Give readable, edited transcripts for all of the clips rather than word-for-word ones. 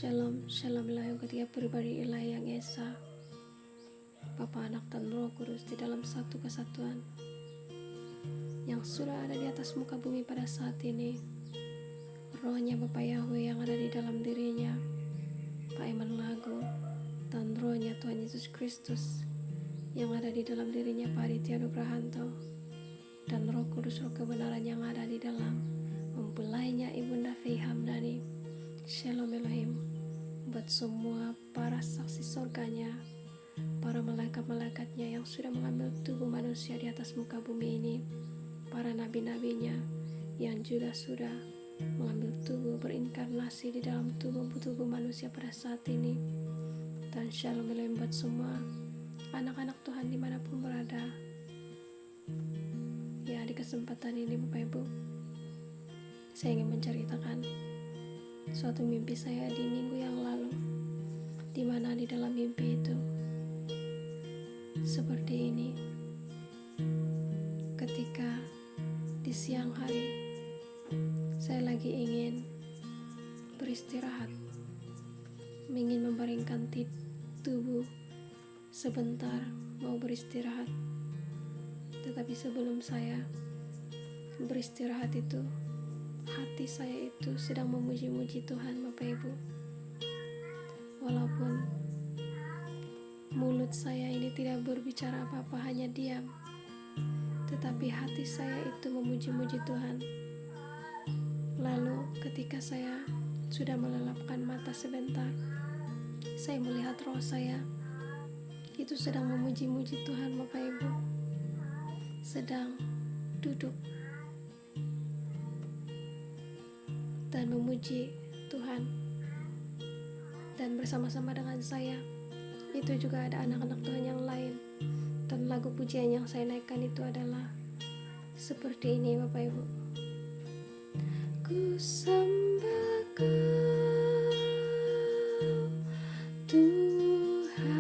Shalom, shalom Ilahi ketiga pribadi Ilahi yang Esa, Bapa, Anak, dan Roh Kudus di dalam satu kesatuan yang sudah ada di atas muka bumi pada saat ini. Rohnya Bapa Yahweh yang ada di dalam dirinya, Pak Iman Lago, dan rohnya Tuhan Yesus Kristus yang ada di dalam dirinya, Pak Aditya Nugrahanto, dan Roh Kudus, Roh kebenaran yang ada di dalam mempelainya Ibunda Fei Hamdani. Shalom Elohim buat semua para saksi surganya, para malaikat-malaikatnya yang sudah mengambil tubuh manusia di atas muka bumi ini, para nabi-nabinya yang juga sudah mengambil tubuh berinkarnasi di dalam tubuh manusia pada saat ini. Dan shalom Elohim buat semua anak-anak Tuhan dimanapun berada. Ya, di kesempatan ini Bapak Ibu, saya ingin menceritakan suatu mimpi saya di minggu yang lalu, di mana di dalam mimpi itu seperti ini. Ketika di siang hari saya lagi ingin beristirahat, ingin membaringkan tubuh sebentar, mau beristirahat. Tetapi sebelum saya beristirahat itu, hati saya itu sedang memuji-muji Tuhan Bapak Ibu. Walaupun mulut saya ini tidak berbicara apa-apa, hanya diam, tetapi hati saya itu memuji-muji Tuhan. Lalu ketika saya sudah melelapkan mata sebentar, saya melihat roh saya itu sedang memuji-muji Tuhan Bapak Ibu, sedang duduk dan memuji Tuhan. Dan bersama-sama dengan saya itu juga ada anak-anak Tuhan yang lain. Dan lagu pujian yang saya naikkan itu adalah seperti ini Bapak Ibu. Ku sembah Kau Tuhan,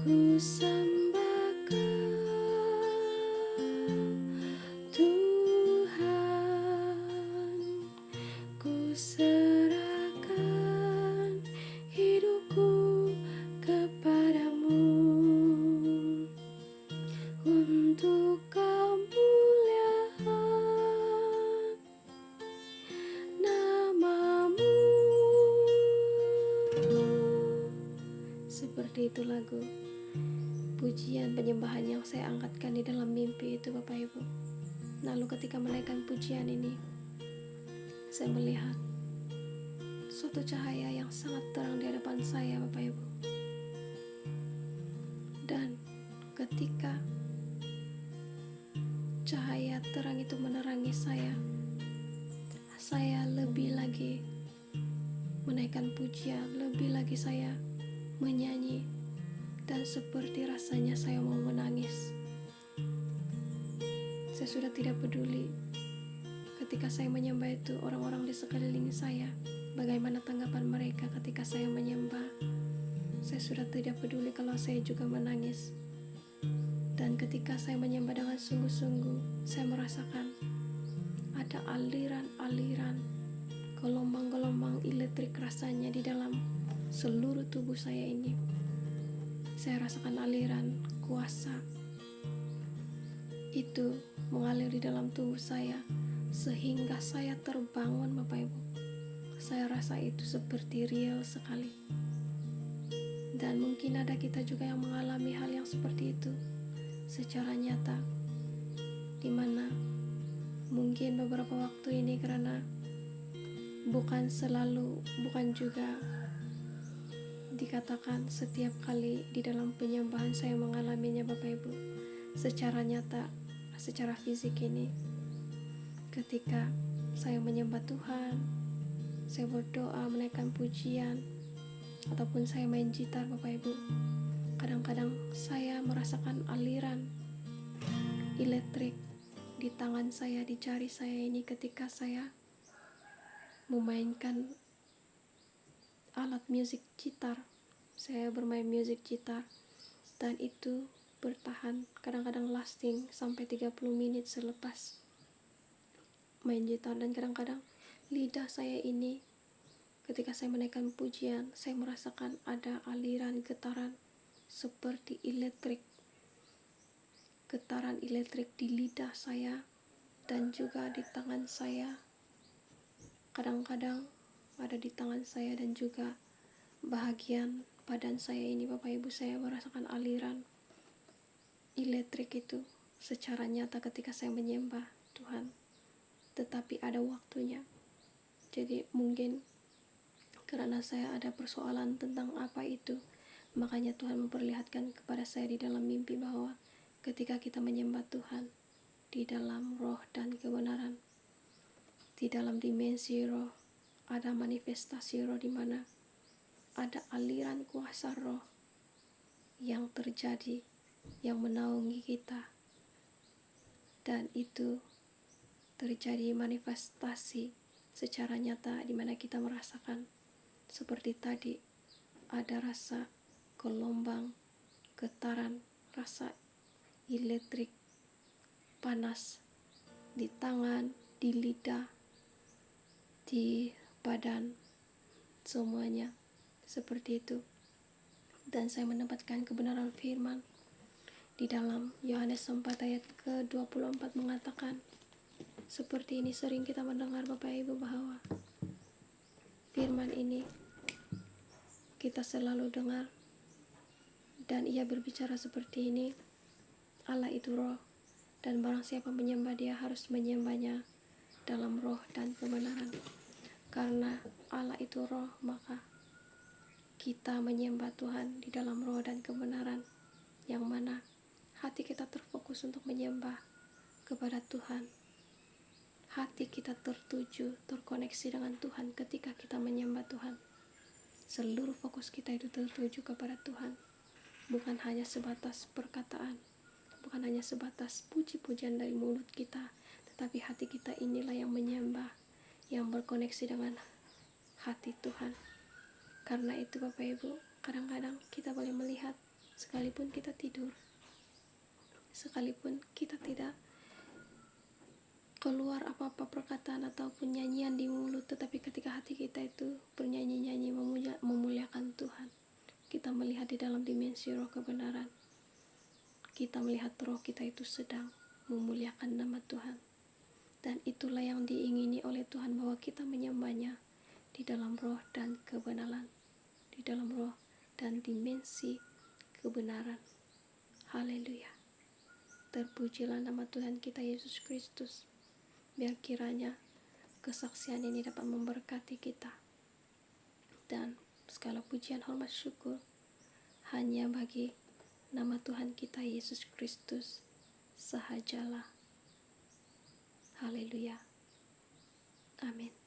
ku sembah Kau Tuhan, ku serahkan hidupku kepadamu untuk kemuliaan namamu. Seperti itu lagu pujian penyembahan yang saya angkatkan di dalam mimpi itu Bapak Ibu. Lalu ketika menaikkan pujian ini, saya melihat suatu cahaya yang sangat terang di hadapan saya Bapak Ibu. Dan ketika cahaya terang itu menerangi saya lebih lagi menaikkan pujian, lebih lagi saya menyanyi, dan seperti rasanya saya mau menangis. Saya sudah tidak peduli ketika saya menyembah itu orang-orang di sekeliling saya, bagaimana tanggapan mereka ketika saya menyembah. Saya sudah tidak peduli kalau saya juga menangis. Dan ketika saya menyembah dengan sungguh-sungguh, saya merasakan ada aliran-aliran, gelombang-gelombang elektrik rasanya di dalam seluruh tubuh saya ini. Saya rasakan aliran kuasa itu mengalir di dalam tubuh saya sehingga saya terbangun Bapak Ibu. Saya rasa itu seperti real sekali. Dan mungkin ada kita juga yang mengalami hal yang seperti itu secara nyata, dimana mungkin beberapa waktu ini karena bukan juga dikatakan setiap kali di dalam penyembahan saya mengalaminya Bapak Ibu secara nyata, secara fisik ini. Ketika saya menyembah Tuhan, saya berdoa, menaikkan pujian, ataupun saya main gitar Bapak Ibu, kadang-kadang saya merasakan aliran elektrik di tangan saya, di jari saya ini ketika saya memainkan alat musik gitar. Saya bermain musik gitar, dan itu bertahan, kadang-kadang lasting sampai 30 menit selepas main gitar. Dan kadang-kadang lidah saya ini ketika saya menaikkan pujian, saya merasakan ada aliran getaran seperti elektrik, getaran elektrik di lidah saya dan juga di tangan saya. Kadang-kadang ada di tangan saya dan juga bahagian badan saya ini, Bapak Ibu, saya merasakan aliran elektrik itu secara nyata ketika saya menyembah Tuhan. Tetapi ada waktunya. Jadi mungkin karena saya ada persoalan tentang apa itu, makanya Tuhan memperlihatkan kepada saya di dalam mimpi bahwa ketika kita menyembah Tuhan di dalam roh dan kebenaran, di dalam dimensi roh ada manifestasi roh, di mana ada aliran kuasa roh yang terjadi, yang menaungi kita, dan itu terjadi manifestasi secara nyata di mana kita merasakan seperti tadi ada rasa gelombang, getaran, rasa elektrik, panas di tangan, di lidah, di badan, semuanya seperti itu. Dan saya mendapatkan kebenaran firman di dalam Yohanes 4 ayat ke-24 mengatakan, seperti ini sering kita mendengar Bapak Ibu bahwa firman ini kita selalu dengar, dan ia berbicara seperti ini, Allah itu roh, dan barang siapa menyembah dia harus menyembahnya dalam roh dan kebenaran. Karena Allah itu roh, maka kita menyembah Tuhan di dalam roh dan kebenaran, yang mana hati kita terfokus untuk menyembah kepada Tuhan. Hati kita tertuju, terkoneksi dengan Tuhan ketika kita menyembah Tuhan. Seluruh fokus kita itu tertuju kepada Tuhan. Bukan hanya sebatas perkataan, bukan hanya sebatas puji-pujian dari mulut kita, tetapi hati kita inilah yang menyembah, yang berkoneksi dengan hati Tuhan. Karena itu Bapak Ibu, kadang-kadang kita boleh melihat, sekalipun kita tidur, sekalipun kita tidak keluar apa-apa perkataan ataupun nyanyian di mulut, tetapi ketika hati kita itu bernyanyi-nyanyi memuliakan Tuhan, kita melihat di dalam dimensi roh kebenaran, kita melihat roh kita itu sedang memuliakan nama Tuhan. Dan itulah yang diingini oleh Tuhan, bahwa kita menyembahnya di dalam roh dan kebenaran, di dalam roh dan dimensi kebenaran. Haleluya. Terpujilah nama Tuhan kita Yesus Kristus. Biar kiranya kesaksian ini dapat memberkati kita, dan segala pujian, hormat, syukur hanya bagi nama Tuhan kita Yesus Kristus sahajalah. Haleluya. Amin.